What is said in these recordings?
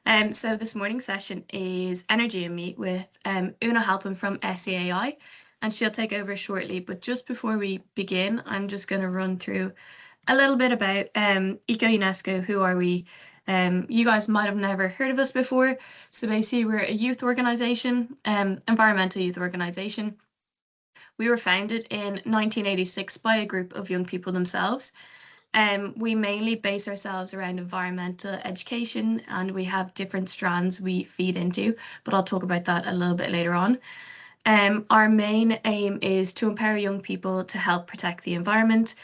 So this morning's session is Energy and Me with Una Halpin from SEAI, and she'll take over shortly. But just before we begin, I'm just going to run through a little bit about ECO-UNESCO. Who are we? You guys might have never heard of us before. So basically, we're a youth organisation, environmental youth organisation. We were founded in 1986 by a group of young people themselves. We mainly base ourselves around environmental education, and we have different strands we feed into, but I'll talk about that a little bit later on. Our main aim is to empower young people to help protect the environment,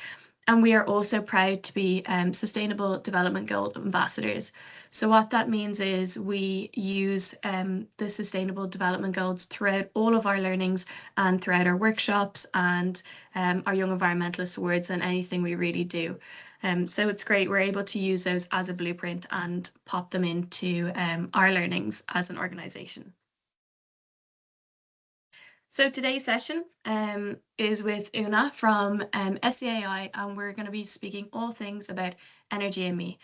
and we are also proud to be Sustainable Development Goal ambassadors. So what that means is we use the Sustainable Development Goals throughout all of our learnings and throughout our workshops and our Young Environmentalist Awards and anything we really do. So it's great, we're able to use those as a blueprint and pop them into our learnings as an organisation. So today's session is with Una from SEAI, and we're going to be speaking all things about energy and me.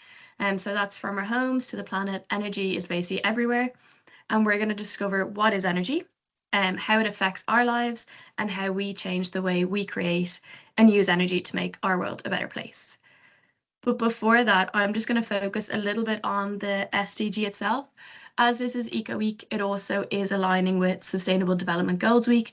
So that's from our homes to the planet. Energy is basically everywhere, and we're going to discover what is energy, how it affects our lives, and how we change the way we create and use energy to make our world a better place. But before that, I'm just going to focus a little bit on the SDG itself. As this is Eco Week, it also is aligning with Sustainable Development Goals Week.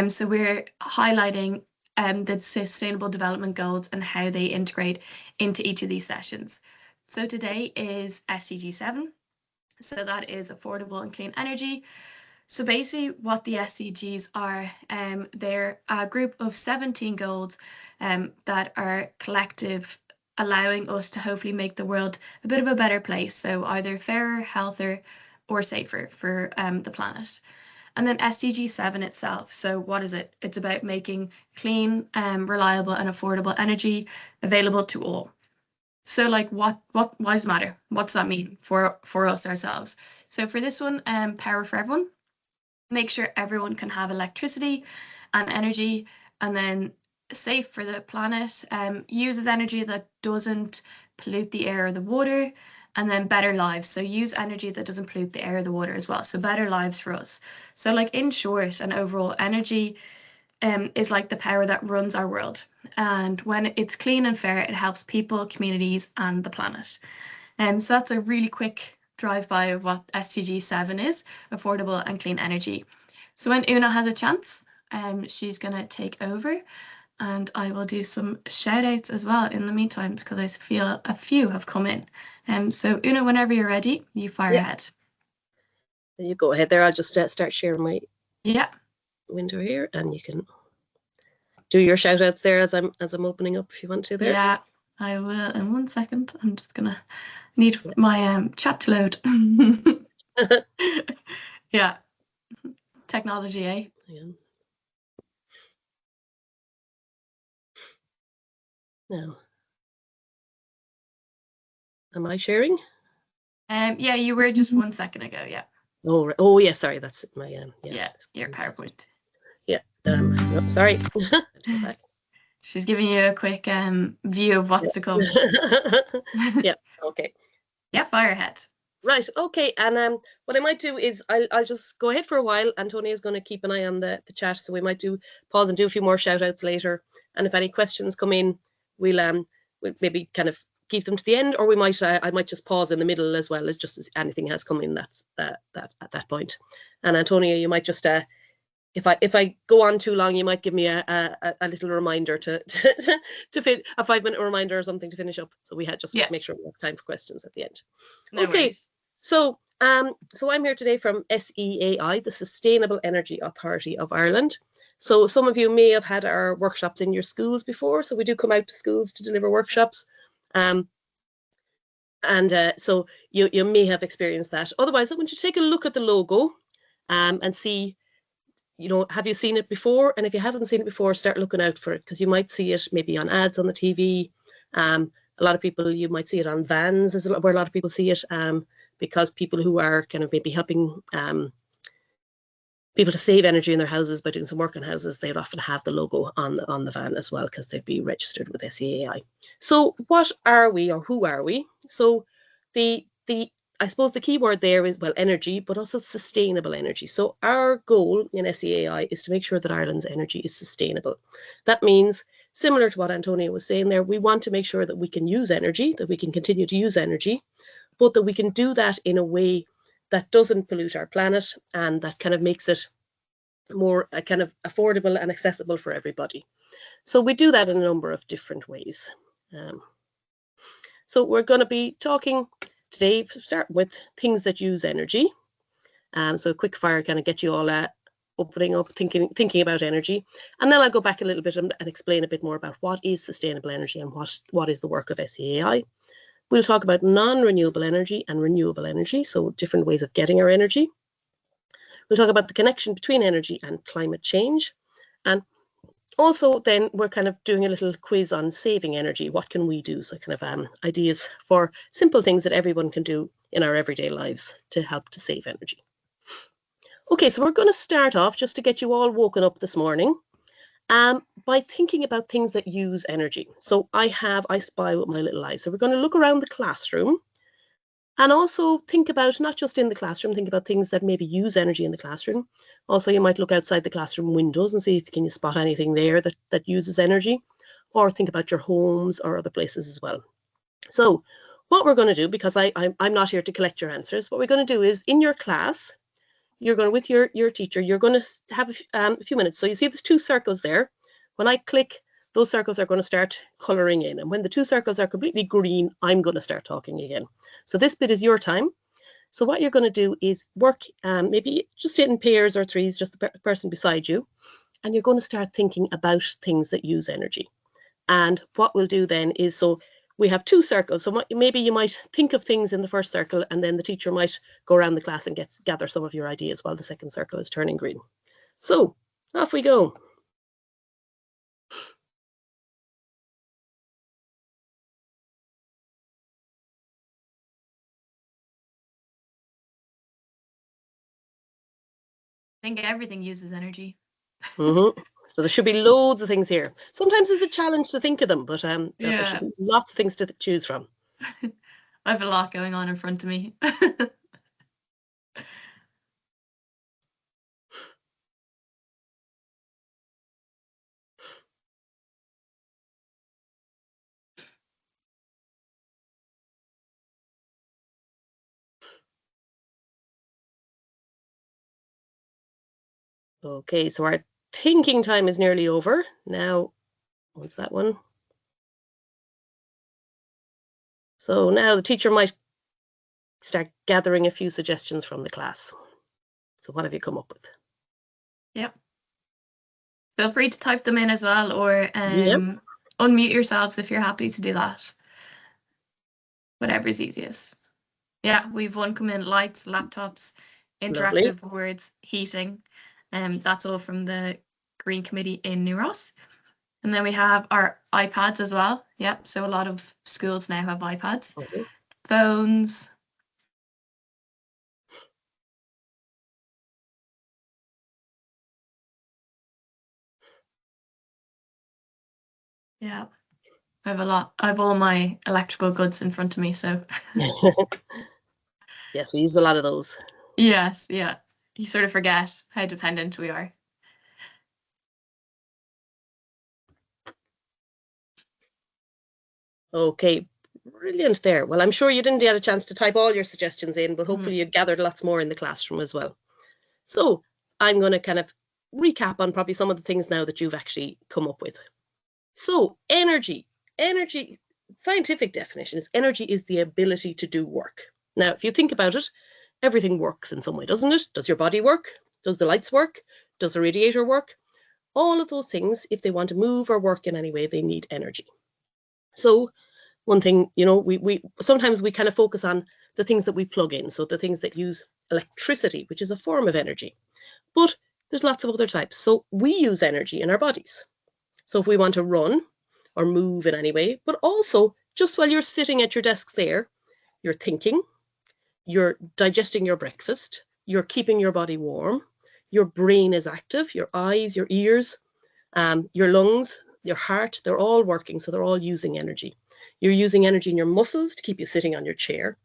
So we're highlighting the Sustainable Development Goals and how they integrate into each of these sessions. So today is SDG 7. So that is affordable and clean energy. So basically what the SDGs are, they're a group of 17 goals that are collective, allowing us to hopefully make the world a bit of a better place. So either fairer, healthier, or safer for the planet. And then SDG 7 itself. So what is it? It's about making clean, reliable and affordable energy available to all. So like why does it matter? What's that mean for us ourselves? So for this one, power for everyone. Make sure everyone can have electricity and energy, and then safe for the planet, uses energy that doesn't pollute the air or the water, and then better lives. So use energy that doesn't pollute the air or the water as well. So better lives for us. So like in short and overall, energy is like the power that runs our world. And when it's clean and fair, it helps people, communities, and the planet. So that's a really quick drive-by of what SDG 7 is, affordable and clean energy. So when Una has a chance, she's going to take over, and I will do some shout outs as well in the meantime, because I feel a few have come in. So Una, whenever you're ready, you fire ahead. You go ahead there. I'll just start sharing my window here, and you can do your shout outs there as I'm opening up if you want to there. Yeah, I will in 1 second. I'm just gonna need my chat to load. Yeah, technology, eh? Yeah. Now, am I sharing? Yeah, you were just 1 second ago. Yeah. Oh yeah, sorry, that's my yeah, your PowerPoint. Yeah. Sorry. She's giving you a quick view of what's to come. Yeah. Okay. Yeah, fire ahead. Right. Okay. And what I might do is I'll just go ahead for a while. Antonia is going to keep an eye on the chat, so we might pause and do a few more shout outs later. And if any questions come in, we'll maybe kind of keep them to the end, or we might I might just pause in the middle as well, as just as anything has come in that's that at that point. And Antonia, you might just if I go on too long, you might give me a little reminder to fit a 5-minute reminder or something to finish up. So we had just make sure we have time for questions at the end. No worries. So I'm here today from SEAI, the Sustainable Energy Authority of Ireland. So some of you may have had our workshops in your schools before. So we do come out to schools to deliver workshops. So you may have experienced that. Otherwise, I want you to take a look at the logo and see, have you seen it before? And if you haven't seen it before, start looking out for it, because you might see it maybe on ads on the TV. A lot of people, you might see it on vans, where a lot of people see it, because people who are kind of maybe helping people to save energy in their houses by doing some work on houses, they'd often have the logo on the van as well, because they'd be registered with SEAI. So what are we, or who are we? So the I suppose the key word there is, well, energy, but also sustainable energy. So our goal in SEAI is to make sure that Ireland's energy is sustainable. That means, similar to what Antonia was saying there, we want to make sure that we can use energy, that we can continue to use energy, but that we can do that in a way that doesn't pollute our planet and that kind of makes it more kind of affordable and accessible for everybody. So we do that in a number of different ways. So we're going to be talking today, start with things that use energy. So quick fire kind of get you all opening up, thinking about energy. And then I'll go back a little bit and explain a bit more about what is sustainable energy and what is the work of SEAI. We'll talk about non-renewable energy and renewable energy, so different ways of getting our energy. We'll talk about the connection between energy and climate change. And also then we're kind of doing a little quiz on saving energy. What can we do? So kind of ideas for simple things that everyone can do in our everyday lives to help to save energy. Okay, so we're going to start off just to get you all woken up this morning by thinking about things that use energy. So I spy with my little eyes. So we're going to look around the classroom and also think about, not just in the classroom, think about things that maybe use energy in the classroom. Also, you might look outside the classroom windows and see if you can spot anything there that uses energy, or think about your homes or other places as well. So what we're going to do, because I'm not here to collect your answers, what we're going to do is in your class, you're going with your teacher, you're going to have a few minutes. So you see there's 2 circles there. When I click, those circles are going to start coloring in. And when the 2 circles are completely green, I'm going to start talking again. So this bit is your time. So what you're going to do is work, maybe just sit in pairs or threes, just the person beside you. And you're going to start thinking about things that use energy. And what we'll do then is, so we have 2 circles. So maybe you might think of things in the first circle, and then the teacher might go around the class and gather some of your ideas while the second circle is turning green. So off we go. I think everything uses energy. So there should be loads of things here. Sometimes it's a challenge to think of them, but there should be lots of things to choose from. I have a lot going on in front of me. Okay, so our thinking time is nearly over. Now, what's that one? So now the teacher might start gathering a few suggestions from the class. So what have you come up with? Yep. Feel free to type them in as well, or unmute yourselves if you're happy to do that. Whatever's easiest. Yeah, we've one come in: lights, laptops, interactive boards, heating. That's all from the Green Committee in New Ross. And then we have our iPads as well. Yep, so a lot of schools now have iPads. Okay. Phones. Yeah, I have a lot. I have all my electrical goods in front of me, so. Yes, we use a lot of those. Yes, yeah. You sort of forget how dependent we are. Okay, brilliant there. Well, I'm sure you didn't get a chance to type all your suggestions in, but hopefully you gathered lots more in the classroom as well. So I'm going to kind of recap on probably some of the things now that you've actually come up with. So energy, scientific definition is energy is the ability to do work. Now, if you think about it, everything works in some way, doesn't it? Does your body work? Does the lights work? Does the radiator work? All of those things, if they want to move or work in any way, they need energy. So one thing, you know, we sometimes we kind of focus on the things that we plug in, so the things that use electricity, which is a form of energy. But there's lots of other types. So we use energy in our bodies. So if we want to run or move in any way, but also just while you're sitting at your desks there, you're thinking, you're digesting your breakfast, you're keeping your body warm, your brain is active, your eyes, your ears, your lungs, your heart, they're all working, so they're all using energy. You're using energy in your muscles to keep you sitting on your chair.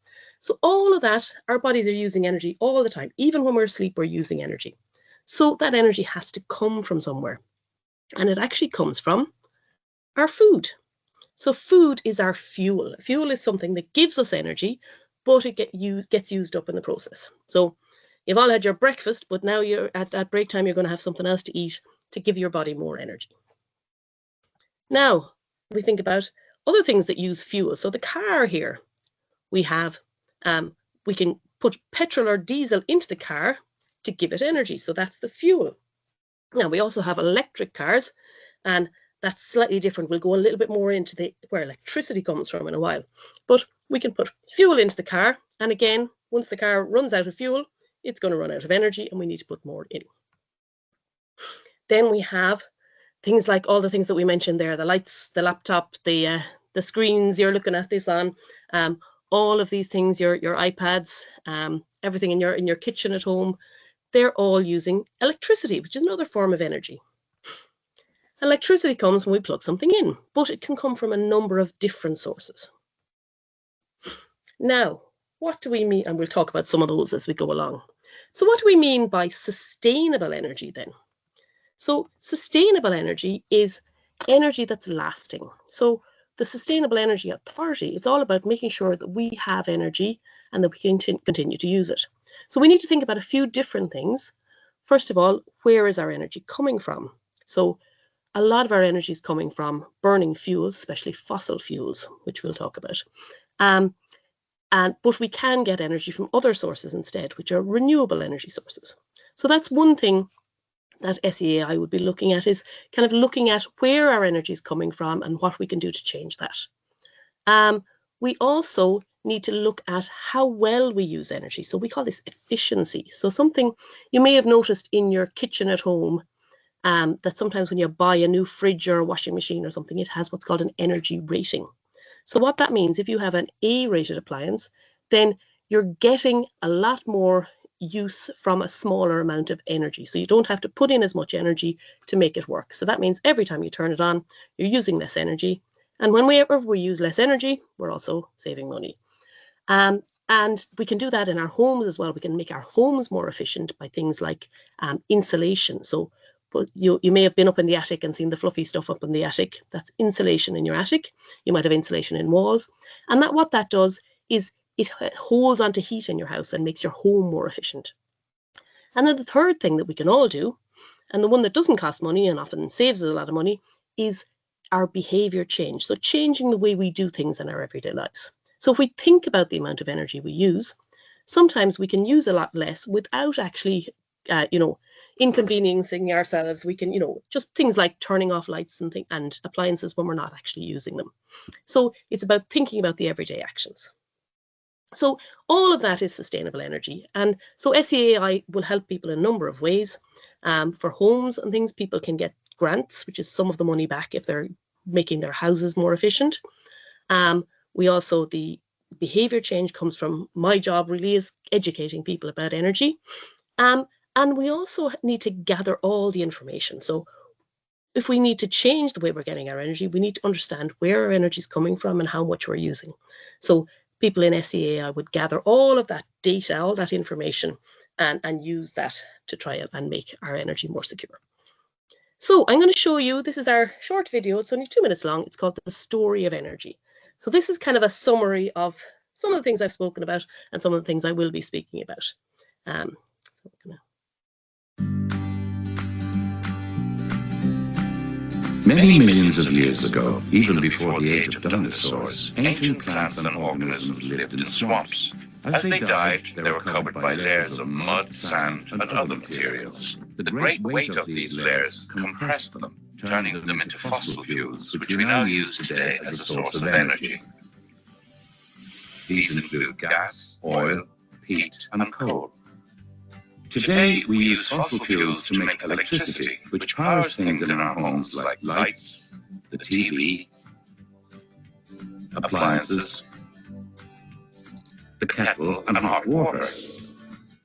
So all of that, our bodies are using energy all the time. Even when we're asleep, we're using energy. So that energy has to come from somewhere. And it actually comes from our food. So food is our fuel. Fuel is something that gives us energy, but it gets used up in the process. So you've all had your breakfast, but now you're at break time, you're going to have something else to eat to give your body more energy. Now, we think about other things that use fuel. So the car here, we have, we can put petrol or diesel into the car to give it energy. So that's the fuel. Now, we also have electric cars, and that's slightly different. We'll go a little bit more into where electricity comes from in a while. But we can put fuel into the car. And again, once the car runs out of fuel, it's going to run out of energy and we need to put more in. Then we have things like all the things that we mentioned there, the lights, the laptop, the screens you're looking at this on, all of these things, your iPads, everything in your kitchen at home, they're all using electricity, which is another form of energy. Electricity comes when we plug something in, but it can come from a number of different sources. Now, what do we mean? And we'll talk about some of those as we go along. So what do we mean by sustainable energy then? So sustainable energy is energy that's lasting. So the Sustainable Energy Authority, it's all about making sure that we have energy and that we can continue to use it. So we need to think about a few different things. First of all, where is our energy coming from? So a lot of our energy is coming from burning fuels, especially fossil fuels, which we'll talk about. But we can get energy from other sources instead, which are renewable energy sources. So that's one thing that SEAI would be looking at, is kind of looking at where our energy is coming from and what we can do to change that. We also need to look at how well we use energy. So we call this efficiency. So something you may have noticed in your kitchen at home, that sometimes when you buy a new fridge or a washing machine or something, it has what's called an energy rating. So what that means, if you have an A-rated appliance, then you're getting a lot more use from a smaller amount of energy. So you don't have to put in as much energy to make it work. So that means every time you turn it on, you're using less energy. And whenever we use less energy, we're also saving money. And we can do that in our homes as well. We can make our homes more efficient by things like insulation. So you may have been up in the attic and seen the fluffy stuff up in the attic. That's insulation in your attic. You might have insulation in walls. And what that does is it holds onto heat in your house and makes your home more efficient. And then the third thing that we can all do, and the one that doesn't cost money and often saves us a lot of money, is our behavior change. So changing the way we do things in our everyday lives. So if we think about the amount of energy we use, sometimes we can use a lot less without actually, inconveniencing ourselves. We can, just things like turning off lights and appliances when we're not actually using them. So it's about thinking about the everyday actions. So all of that is sustainable energy. And so SEAI will help people in a number of ways. For homes and things, people can get grants, which is some of the money back if they're making their houses more efficient. We also, the behavior change comes from my job really is educating people about energy. And we also need to gather all the information. So if we need to change the way we're getting our energy, we need to understand where our energy is coming from and how much we're using. So people in SEAI would gather all of that data, all that information, and use that to try and make our energy more secure. So I'm going to show you, this is our short video. It's only 2 minutes long. It's called The Story of Energy. So this is kind of a summary of some of the things I've spoken about and some of the things I will be speaking about. Many millions of years ago, even before the age of dinosaurs, ancient plants and organisms lived in swamps. As they died, they were covered by layers of mud, sand, and other materials. The great weight of these layers compressed them, turning them into fossil fuels, which we now use today as a source of energy. These include gas, oil, peat, and coal. Today, we use fossil fuels to make electricity, which powers things in our homes like lights, the TV, appliances, the kettle, and hot water.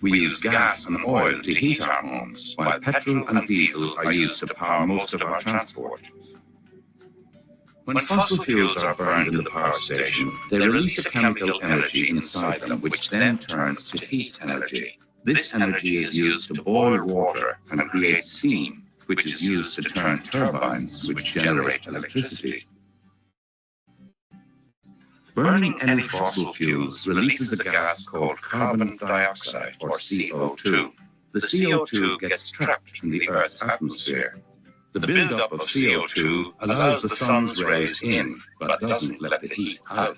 We use gas and oil to heat our homes, while petrol and diesel are used to power most of our transport. When fossil fuels are burned in the power station, they release a chemical energy inside them, which then turns to heat energy. This energy is used to boil water and create steam, which is used to turn turbines, which generate electricity. Burning any fossil fuels releases a gas called carbon dioxide, or CO2. The CO2 gets trapped in the Earth's atmosphere. The buildup of CO2 allows the sun's rays in, but doesn't let the heat out.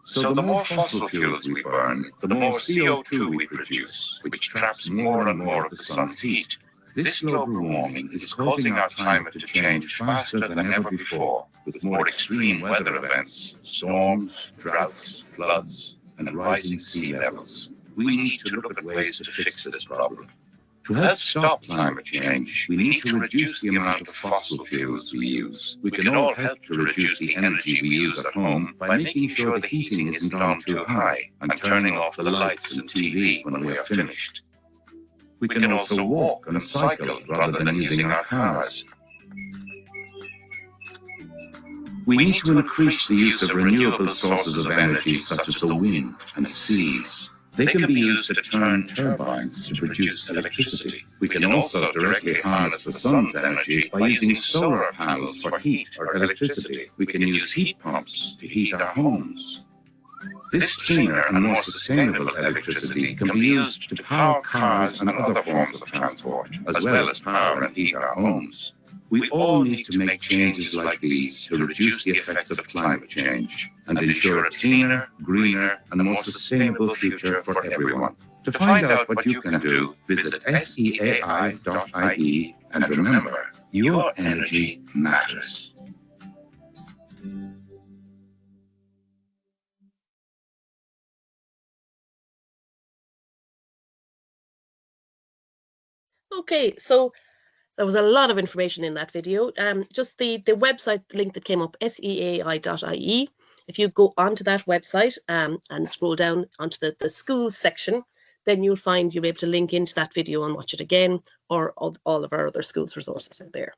So the more fossil fuels we burn, the more CO2 we produce, which traps more and more of the sun's heat. This global warming is causing our climate to change faster than ever before, with more extreme weather events, storms, droughts, floods, and rising sea levels. We need to look at ways to fix this problem. To help stop climate change, we need to reduce the amount of fossil fuels we use. We can all help to reduce the energy we use at home by making sure the heating isn't on too high and turning off the lights and TV when we are finished. We can also walk and cycle rather than using our cars. We need to increase the use of renewable sources of energy such as the wind and seas. They can be used to turn turbines to produce electricity. We can also directly harness the sun's energy by using solar panels for heat or electricity. We can use heat pumps to heat our homes. This cleaner and more sustainable electricity can be used to power cars and other forms of transport, as well as power and heat our homes. We all need to make changes like these to reduce the effects of climate change and ensure a cleaner, greener, and more sustainable future for everyone. To find out what you can do, visit SEAI.ie and remember, your energy matters. Okay, so there was a lot of information in that video. Just the website link that came up, SEAI.ie. If you go onto that website and scroll down onto the schools section, then you'll be able to link into that video and watch it again, or all of our other schools resources out there.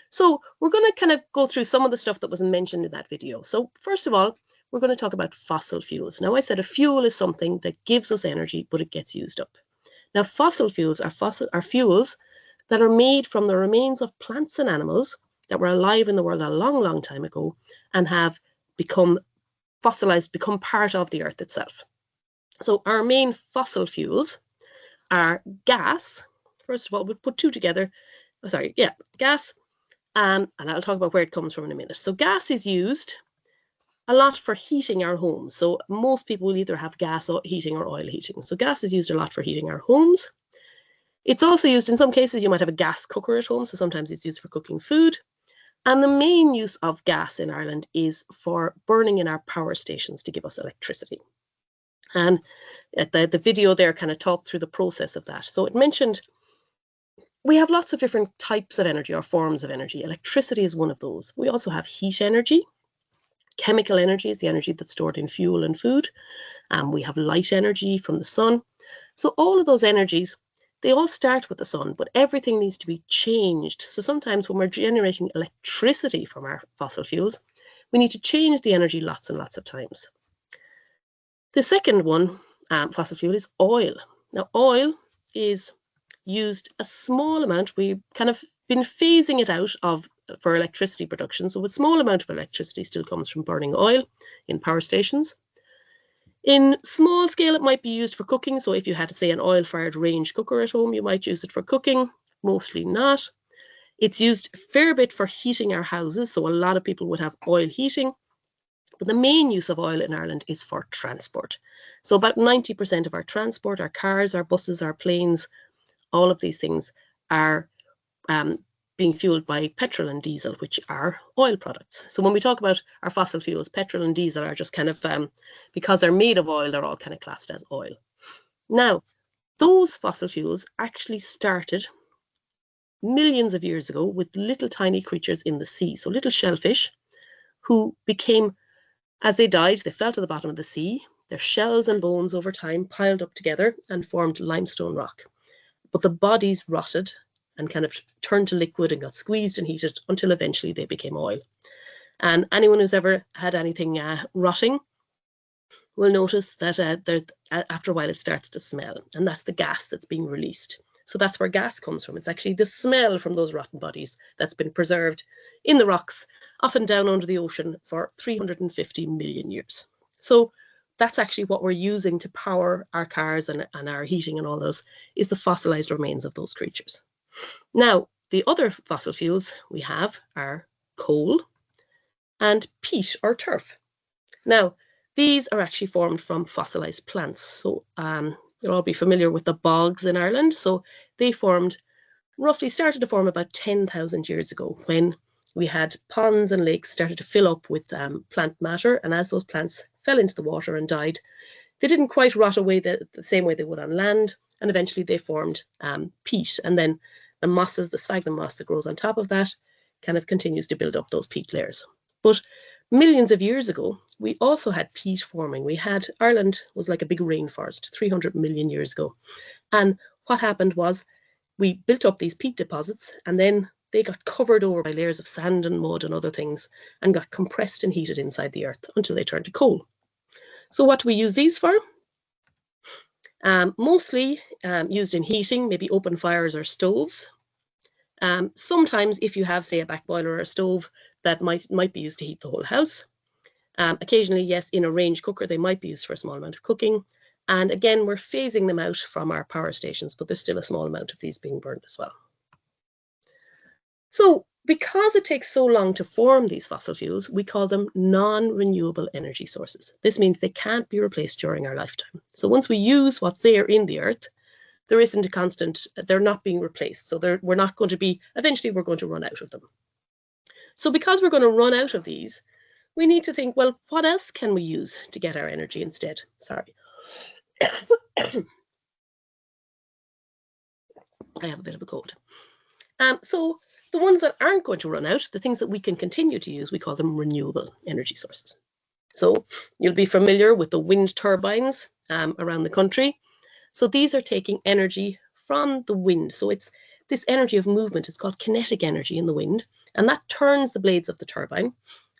So we're going to kind of go through some of the stuff that was mentioned in that video. So first of all, we're going to talk about fossil fuels. Now, I said a fuel is something that gives us energy, but it gets used up. Now, fossil fuels are fuels that are made from the remains of plants and animals that were alive in the world a long, long time ago and have become fossilized, become part of the earth itself. So our main fossil fuels are gas. First of all, we'll put two together. Gas. And I'll talk about where it comes from in a minute. So gas is used a lot for heating our homes. So most people will either have gas heating or oil heating. So gas is used a lot for heating our homes. It's also used, in some cases, you might have a gas cooker at home. So sometimes it's used for cooking food. And the main use of gas in Ireland is for burning in our power stations to give us electricity. And the video there kind of talked through the process of that. So it mentioned we have lots of different types of energy or forms of energy. Electricity is one of those. We also have heat energy. Chemical energy is the energy that's stored in fuel and food. We have light energy from the sun. So all of those energies, they all start with the sun, but everything needs to be changed. So sometimes when we're generating electricity from our fossil fuels, we need to change the energy lots and lots of times. The second one, fossil fuel, is oil. Now, oil is used a small amount. We've kind of been phasing it out for electricity production. So a small amount of electricity still comes from burning oil in power stations. In small scale, it might be used for cooking. So if you had to say an oil-fired range cooker at home, you might use it for cooking, mostly not. It's used a fair bit for heating our houses. So a lot of people would have oil heating. But the main use of oil in Ireland is for transport. So about 90% of our transport, our cars, our buses, our planes, all of these things are being fueled by petrol and diesel, which are oil products. So when we talk about our fossil fuels, petrol and diesel are just kind of, because they're made of oil, they're all kind of classed as oil. Now, those fossil fuels actually started millions of years ago with little tiny creatures in the sea. So little shellfish who became, as they died, they fell to the bottom of the sea. Their shells and bones over time piled up together and formed limestone rock. But the bodies rotted and kind of turned to liquid and got squeezed and heated until eventually they became oil. And anyone who's ever had anything rotting will notice that after a while it starts to smell, and that's the gas that's being released. So that's where gas comes from. It's actually the smell from those rotten bodies that's been preserved in the rocks, often down under the ocean, for 350 million years. So that's actually what we're using to power our cars and our heating and all those, is the fossilized remains of those creatures. Now, the other fossil fuels we have are coal and peat or turf. Now, these are actually formed from fossilized plants. So you'll all be familiar with the bogs in Ireland. So they started to form about 10,000 years ago, when we had ponds and lakes started to fill up with plant matter. And as those plants fell into the water and died, they didn't quite rot away the same way they would on land. And eventually they formed peat. And then the mosses, the sphagnum moss that grows on top of that, kind of continues to build up those peat layers. But millions of years ago, we also had peat forming. Ireland was like a big rainforest 300 million years ago. And what happened was we built up these peat deposits, and then they got covered over by layers of sand and mud and other things, and got compressed and heated inside the earth until they turned to coal. So what do we use these for? Mostly used in heating, maybe open fires or stoves. Sometimes if you have, say, a back boiler or a stove, that might be used to heat the whole house. Occasionally, yes, in a range cooker, they might be used for a small amount of cooking. And again, we're phasing them out from our power stations, but there's still a small amount of these being burned as well. So because it takes so long to form these fossil fuels, we call them non-renewable energy sources. This means they can't be replaced during our lifetime. So once we use what's there in the earth, there isn't a constant, they're not being replaced. So we're not going to be, eventually we're going to run out of them. So because we're going to run out of these, we need to think, well, what else can we use to get our energy instead? Sorry. I have a bit of a cold. So the ones that aren't going to run out, the things that we can continue to use, we call them renewable energy sources. So you'll be familiar with the wind turbines around the country. So these are taking energy from the wind. So it's this energy of movement. It's called kinetic energy in the wind. And that turns the blades of the turbine.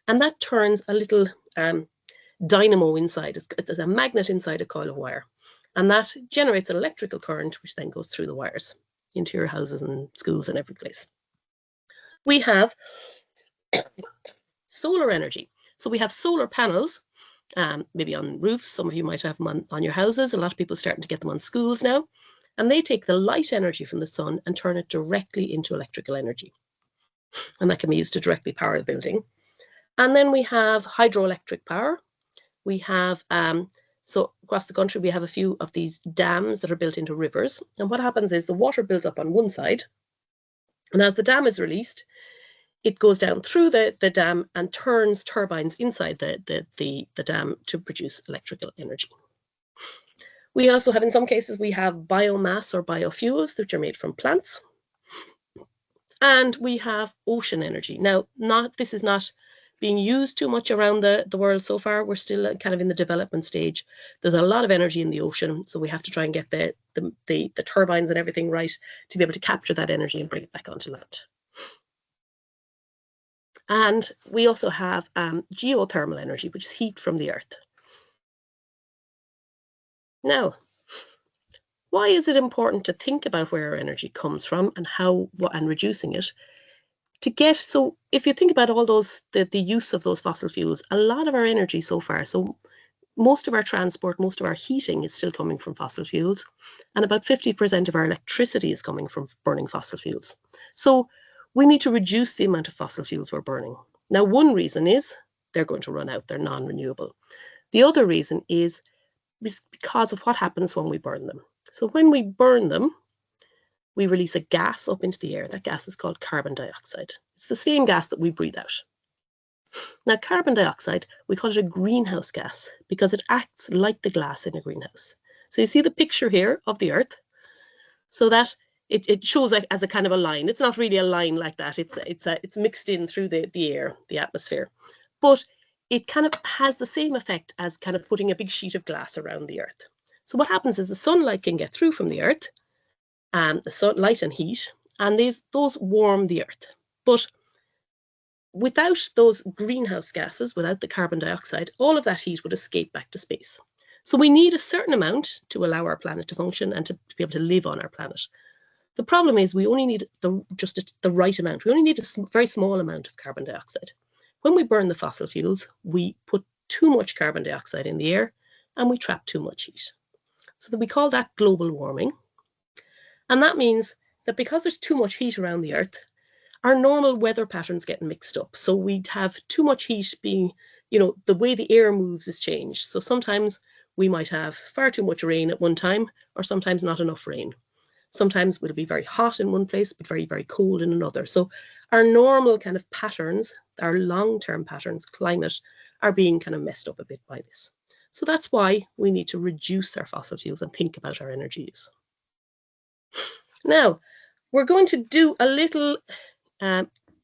And that turns a little dynamo inside. There's a magnet inside a coil of wire. And that generates an electrical current, which then goes through the wires into your houses and schools and every place. We have solar energy. So we have solar panels, maybe on roofs. Some of you might have them on your houses. A lot of people are starting to get them on schools now. And they take the light energy from the sun and turn it directly into electrical energy. And that can be used to directly power the building. And then we have hydroelectric power. We have, so across the country, we have a few of these dams that are built into rivers. And what happens is the water builds up on one side. And as the dam is released, it goes down through the dam and turns turbines inside the dam to produce electrical energy. We also have, in some cases, we have biomass or biofuels, which are made from plants. And we have ocean energy. Now, this is not being used too much around the world so far. We're still kind of in the development stage. There's a lot of energy in the ocean, so we have to try and get the turbines and everything right to be able to capture that energy and bring it back onto land. And we also have geothermal energy, which is heat from the earth. Now, why is it important to think about where our energy comes from and and reducing it? So if you think about all those, the use of those fossil fuels, a lot of our energy so far, so most of our transport, most of our heating is still coming from fossil fuels, and about 50% of our electricity is coming from burning fossil fuels. So we need to reduce the amount of fossil fuels we're burning. Now, one reason is they're going to run out, they're non-renewable. The other reason is because of what happens when we burn them. So when we burn them, we release a gas up into the air. That gas is called carbon dioxide. It's the same gas that we breathe out. Now, carbon dioxide, we call it a greenhouse gas because it acts like the glass in a greenhouse. So you see the picture here of the Earth, so that it shows like as a kind of a line. It's not really a line like that. It's mixed in through the air, the atmosphere, but it kind of has the same effect as kind of putting a big sheet of glass around the Earth. So what happens is the sunlight can get through from the Earth, the sunlight and heat, and those warm the Earth. But without those greenhouse gases, without the carbon dioxide, all of that heat would escape back to space. So we need a certain amount to allow our planet to function and to be able to live on our planet. The problem is we only need just the right amount. We only need a very small amount of carbon dioxide. When we burn the fossil fuels, we put too much carbon dioxide in the air and we trap too much heat. So that we call that global warming. And that means that because there's too much heat around the Earth, our normal weather patterns get mixed up. So we have too much heat being, the way the air moves is changed. So sometimes we might have far too much rain at one time, or sometimes not enough rain. Sometimes it'll be very hot in one place, but very, very cold in another. So our normal kind of patterns, our long-term patterns, climate, are being kind of messed up a bit by this. So that's why we need to reduce our fossil fuels and think about our energy use. Now, we're going to do a little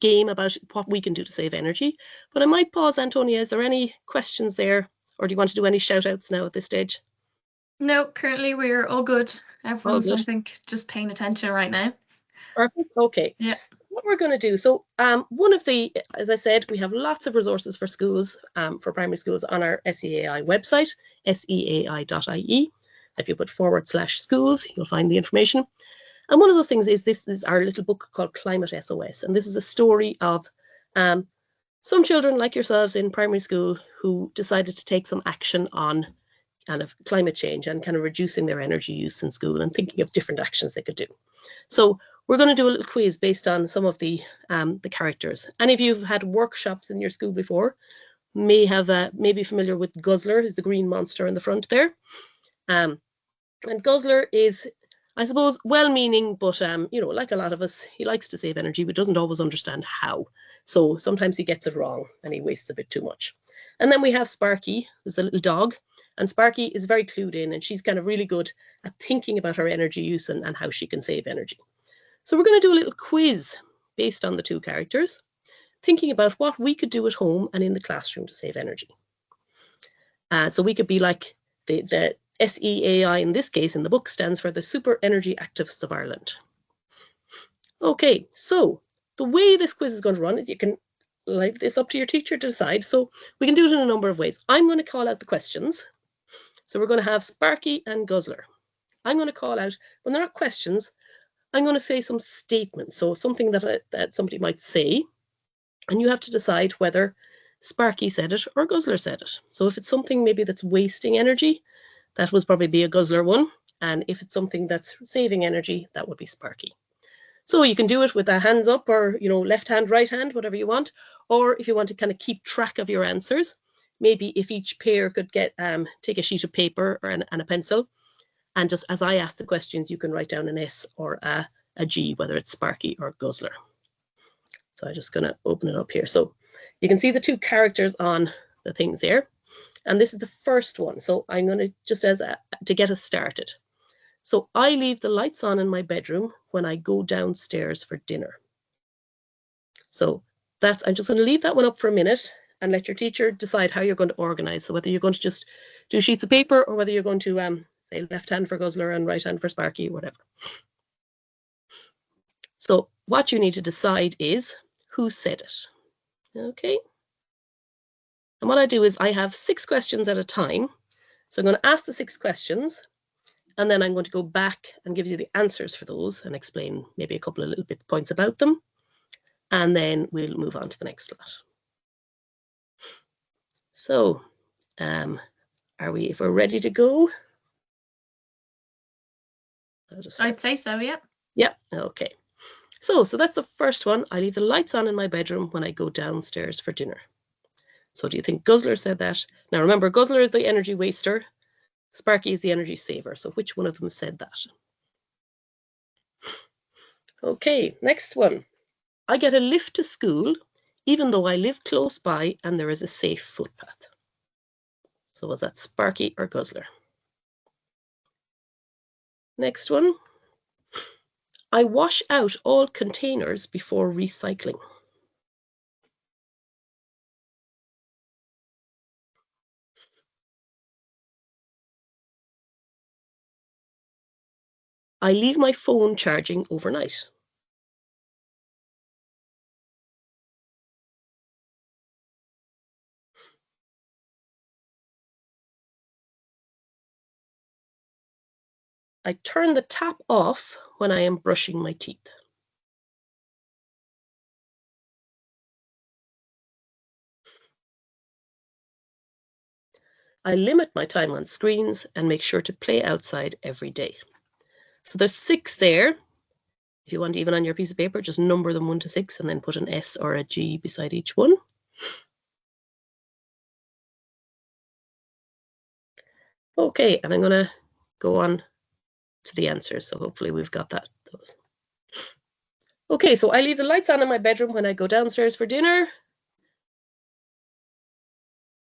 game about what we can do to save energy, but I might pause. Antonia, is there any questions there, or do you want to do any shout outs now at this stage? No, currently we're all good. Everyone's, I think, just paying attention right now. Perfect. Okay. Yeah. What we're going to do, so one of the, as I said, we have lots of resources for schools, for primary schools on our SEAI website, seai.ie. If you put /schools, you'll find the information. And one of those things is this is our little book called Climate SOS. And this is a story of some children like yourselves in primary school who decided to take some action on kind of climate change and kind of reducing their energy use in school and thinking of different actions they could do. So we're going to do a little quiz based on some of the characters. Any of you who've had workshops in your school before may be familiar with Guzzler, who's the green monster in the front there. And Guzzler is, I suppose, well-meaning, but like a lot of us, he likes to save energy, but doesn't always understand how. So sometimes he gets it wrong and he wastes a bit too much. And then we have Sparky, who's the little dog, and Sparky is very clued in, and she's kind of really good at thinking about her energy use and how she can save energy. So we're going to do a little quiz based on the two characters, thinking about what we could do at home and in the classroom to save energy. So we could be like the SEAI in this case in the book stands for the Super Energy Activists of Ireland. Okay, so the way this quiz is going to run, you can leave this up to your teacher to decide. So we can do it in a number of ways. I'm going to call out the questions. So we're going to have Sparky and Guzzler. I'm going to call out, when they're not questions, I'm going to say some statements. So something that somebody might say, and you have to decide whether Sparky said it or Guzzler said it. So if it's something maybe that's wasting energy, that would probably be a Guzzler one. And if it's something that's saving energy, that would be Sparky. So you can do it with a hands up or, left hand, right hand, whatever you want. Or if you want to kind of keep track of your answers, maybe if each pair could take a sheet of paper and a pencil, and just as I ask the questions, you can write down an S or a G, whether it's Sparky or Guzzler. So I'm just going to open it up here. So you can see the two characters on the things there. And this is the first one. So I'm going to, just to get us started. So I leave the lights on in my bedroom when I go downstairs for dinner. So I'm just going to leave that one up for a minute and let your teacher decide how you're going to organize. So whether you're going to just do sheets of paper or whether you're going to say left hand for Guzzler and right hand for Sparky, whatever. So what you need to decide is who said it. Okay. And what I do is I have 6 questions at a time. So I'm going to ask the 6 questions, and then I'm going to go back and give you the answers for those and explain maybe a couple of little bit points about them. And then we'll move on to the next lot. So if we're ready to go? I'd say so, yeah. Yeah, okay. So that's the first one. I leave the lights on in my bedroom when I go downstairs for dinner. So do you think Guzzler said that? Now remember, Guzzler is the energy waster. Sparky is the energy saver. So which one of them said that? Okay, next one. I get a lift to school even though I live close by and there is a safe footpath. So was that Sparky or Guzzler? Next one. I wash out all containers before recycling. I leave my phone charging overnight. I turn the tap off when I am brushing my teeth. I limit my time on screens and make sure to play outside every day. So there's 6 there. If you want, even on your piece of paper, just number them 1 to 6 and then put an S or a G beside each one. Okay, and I'm going to go on to the answers. So hopefully we've got those. Okay, so I leave the lights on in my bedroom when I go downstairs for dinner.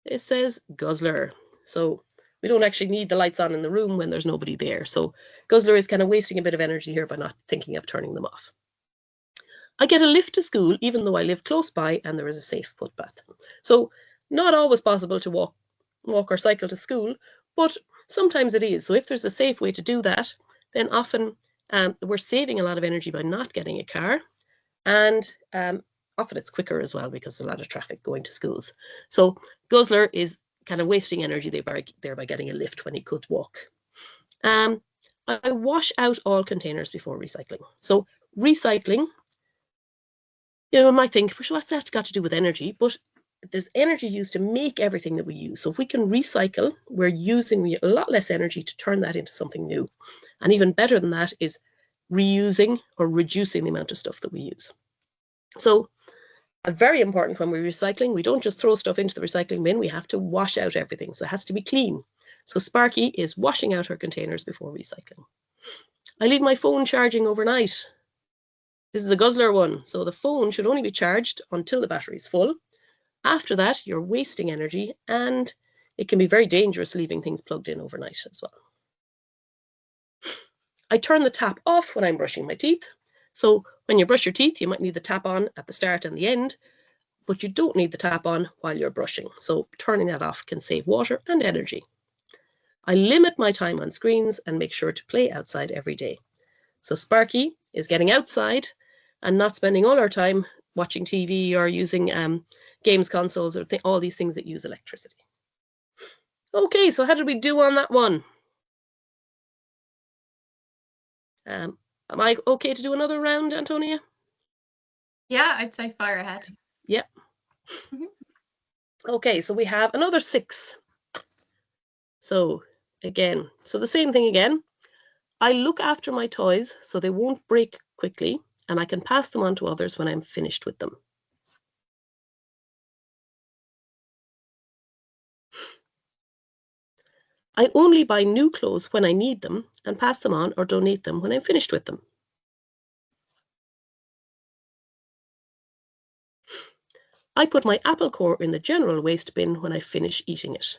It says guzzler. So we don't actually need the lights on in the room when there's nobody there. So guzzler is kind of wasting a bit of energy here by not thinking of turning them off. I get a lift to school even though I live close by and there is a safe footpath. So not always possible to walk or cycle to school, but sometimes it is. So if there's a safe way to do that, then often we're saving a lot of energy by not getting a car, and often it's quicker as well because there's a lot of traffic going to schools. So guzzler is kind of wasting energy thereby getting a lift when he could walk. I wash out all containers before recycling. So recycling, you might think, what's that got to do with energy? But there's energy used to make everything that we use. So if we can recycle, we're using a lot less energy to turn that into something new. And even better than that is reusing or reducing the amount of stuff that we use. So very important when we're recycling, we don't just throw stuff into the recycling bin, we have to wash out everything. So it has to be clean. So Sparky is washing out her containers before recycling. I leave my phone charging overnight. This is a guzzler one. So the phone should only be charged until the battery is full. After that, you're wasting energy, and it can be very dangerous leaving things plugged in overnight as well. I turn the tap off when I'm brushing my teeth. So when you brush your teeth, you might need the tap on at the start and the end, but you don't need the tap on while you're brushing. So turning that off can save water and energy. I limit my time on screens and make sure to play outside every day. So Sparky is getting outside and not spending all our time watching TV or using games consoles or all these things that use electricity. Okay, so how did we do on that one? Am I okay to do another round, Antonia? Yeah, I'd say fire ahead. Yep. Okay, so we have another 6. So again, so the same thing again. I look after my toys so they won't break quickly, and I can pass them on to others when I'm finished with them. I only buy new clothes when I need them and pass them on or donate them when I'm finished with them. I put my apple core in the general waste bin when I finish eating it.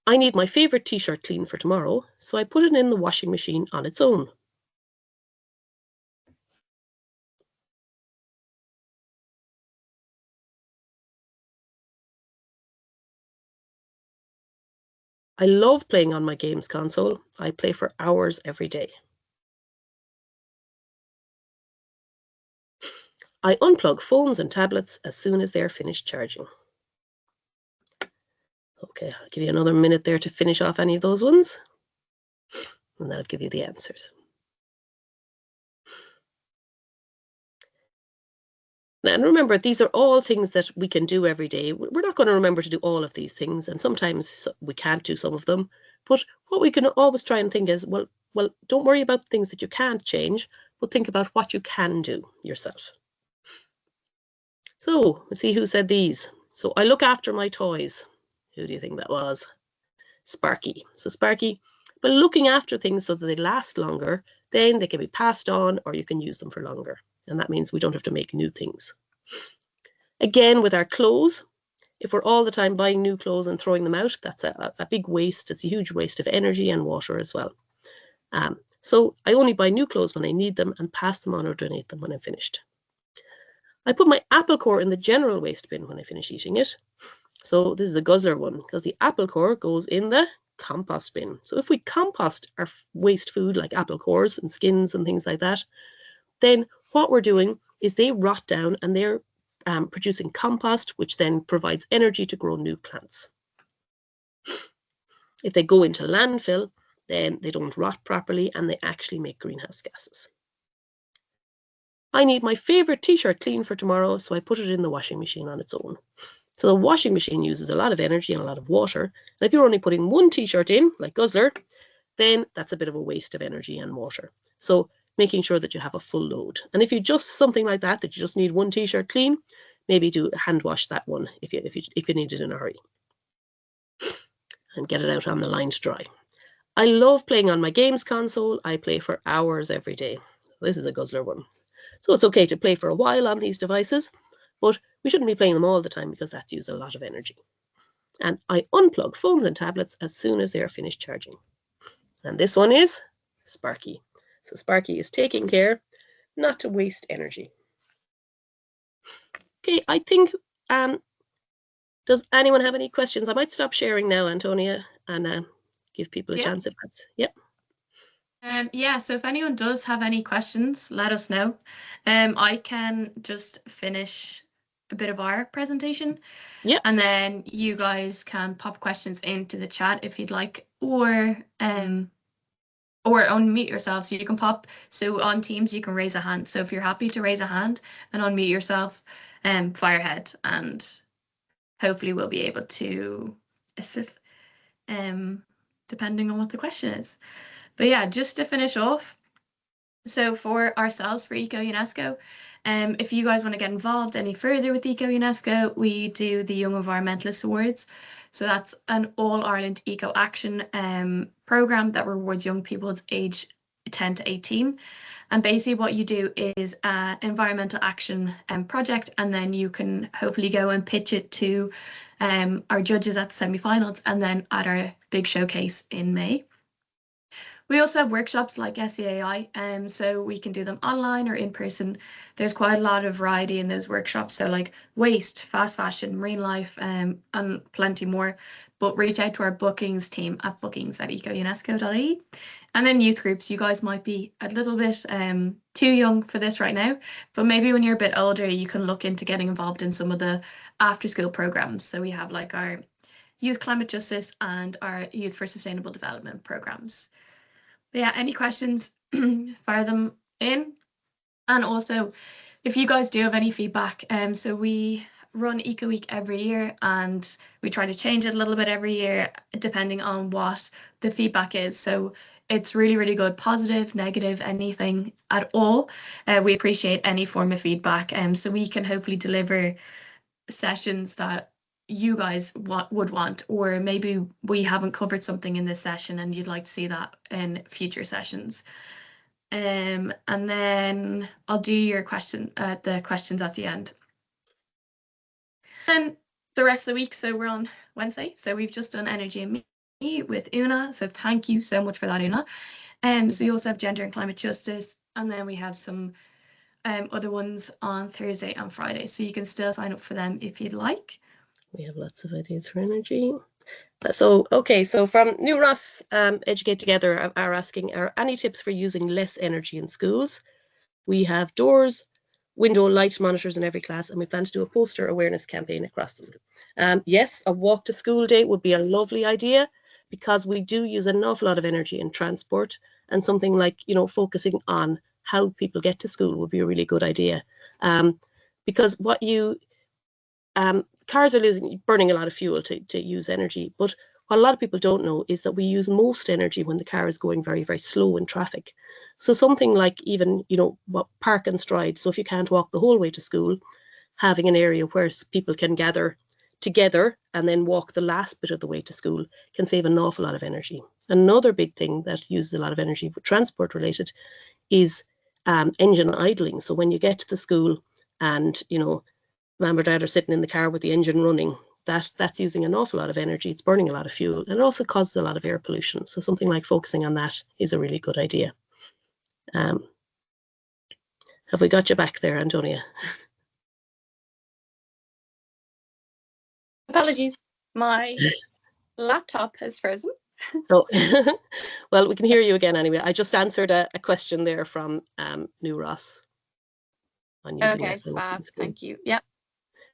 I need my favorite t-shirt clean for tomorrow, so I put it in the washing machine on its own. I love playing on my games console. I play for hours every day. I unplug phones and tablets as soon as they're finished charging. Okay, I'll give you another minute there to finish off any of those ones, and that'll give you the answers. And remember, these are all things that we can do every day. We're not going to remember to do all of these things, and sometimes we can't do some of them. But what we can always try and think is, well, don't worry about things that you can't change, but think about what you can do yourself. So let's see who said these. So I look after my toys. Who do you think that was? Sparky. So Sparky, but looking after things so that they last longer, then they can be passed on or you can use them for longer. And that means we don't have to make new things. Again, with our clothes, if we're all the time buying new clothes and throwing them out, that's a big waste. It's a huge waste of energy and water as well. So I only buy new clothes when I need them and pass them on or donate them when I'm finished. I put my apple core in the general waste bin when I finish eating it. So this is a guzzler one because the apple core goes in the compost bin. So if we compost our waste food like apple cores and skins and things like that, then what we're doing is they rot down and they're producing compost, which then provides energy to grow new plants. If they go into landfill, then they don't rot properly and they actually make greenhouse gases. I need my favorite t-shirt clean for tomorrow, so I put it in the washing machine on its own. So the washing machine uses a lot of energy and a lot of water. And if you're only putting one t-shirt in, like Guzzler, then that's a bit of a waste of energy and water. So making sure that you have a full load. And if you just something like that, that you just need one t-shirt clean, maybe do hand wash that one if you need it in a hurry. And get it out on the line to dry. I love playing on my games console. I play for hours every day. This is a Guzzler one. So it's okay to play for a while on these devices, but we shouldn't be playing them all the time because that's used a lot of energy. And I unplug phones and tablets as soon as they are finished charging. And this one is Sparky. So Sparky is taking care not to waste energy. Okay, I think, does anyone have any questions? I might stop sharing now, Antonia, and give people a chance if that's, yeah, so if anyone does have any questions, let us know. I can just finish a bit of our presentation. Yeah. And then you guys can pop questions into the chat if you'd like, or unmute yourself. So you can pop, so on Teams you can raise a hand. So if you're happy to raise a hand and unmute yourself, fire ahead, and hopefully we'll be able to assist, depending on what the question is. But yeah, just to finish off, so for ourselves, for ECO-UNESCO, if you guys want to get involved any further with ECO-UNESCO, we do the Young Environmentalist Awards. So that's an all-Ireland eco-action programme that rewards young people aged 10 to 18. And basically what you do is an environmental action project, and then you can hopefully go and pitch it to our judges at the semi-finals and then at our big showcase in May. We also have workshops like SEAI, so we can do them online or in person. There's quite a lot of variety in those workshops, so like waste, fast fashion, marine life, and plenty more. But reach out to our bookings team at bookings@eco-unesco.ie. And then youth groups, you guys might be a little bit too young for this right now, but maybe when you're a bit older, you can look into getting involved in some of the after-school programs. So we have like our Youth Climate Justice and our Youth for Sustainable Development programs. But yeah, any questions, fire them in. And also, if you guys do have any feedback, so we run Eco Week every year and we try to change it a little bit every year depending on what the feedback is. So it's really, really good, positive, negative, anything at all. We appreciate any form of feedback, so we can hopefully deliver sessions that you guys would want, or maybe we haven't covered something in this session and you'd like to see that in future sessions. And then I'll do your the questions at the end. And the rest of the week, so we're on Wednesday, so we've just done Energy and Me with Una, so thank you so much for that, Una. So you also have Gender and Climate Justice, and then we have some other ones on Thursday and Friday, so you can still sign up for them if you'd like. We have lots of ideas for energy. So, okay, so from New Ross, Educate Together are asking, are any tips for using less energy in schools? We have doors, window light monitors in every class, and we plan to do a poster awareness campaign across the school. Yes, a walk to school day would be a lovely idea because we do use an awful lot of energy in transport, and something like, focusing on how people get to school would be a really good idea. Because what cars are burning a lot of fuel to use energy, but what a lot of people don't know is that we use most energy when the car is going very, very slow in traffic. So something like even, park and stride. So if you can't walk the whole way to school, having an area where people can gather together and then walk the last bit of the way to school can save an awful lot of energy. Another big thing that uses a lot of energy, but transport related, is engine idling. So when you get to the school and, mum or dad are sitting in the car with the engine running, that's using an awful lot of energy. It's burning a lot of fuel, and it also causes a lot of air pollution. So something like focusing on that is a really good idea. Have we got you back there, Antonia? Apologies, my laptop has frozen. Oh, well, we can hear you again anyway. I just answered a question there from New Ross on using okay, thank you. Yep.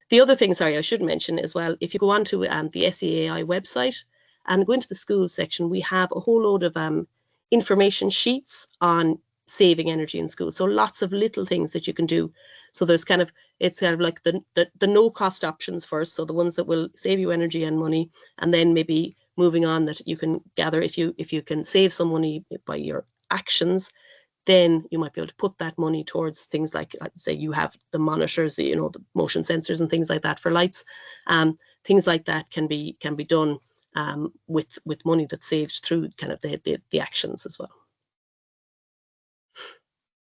The other thing, sorry, I should mention as well, if you go on to the SEAI website, and go into the schools section, we have a whole load of information sheets on saving energy in school. So lots of little things that you can do. So there's kind of, it's kind of like the no cost options first. So the ones that will save you energy and money, and then maybe moving on that you can gather if you can save some money by your actions, then you might be able to put that money towards things like, say you have the monitors, you know, the motion sensors and things like that for lights. Things like that can be done with money that's saved through kind of the actions as well.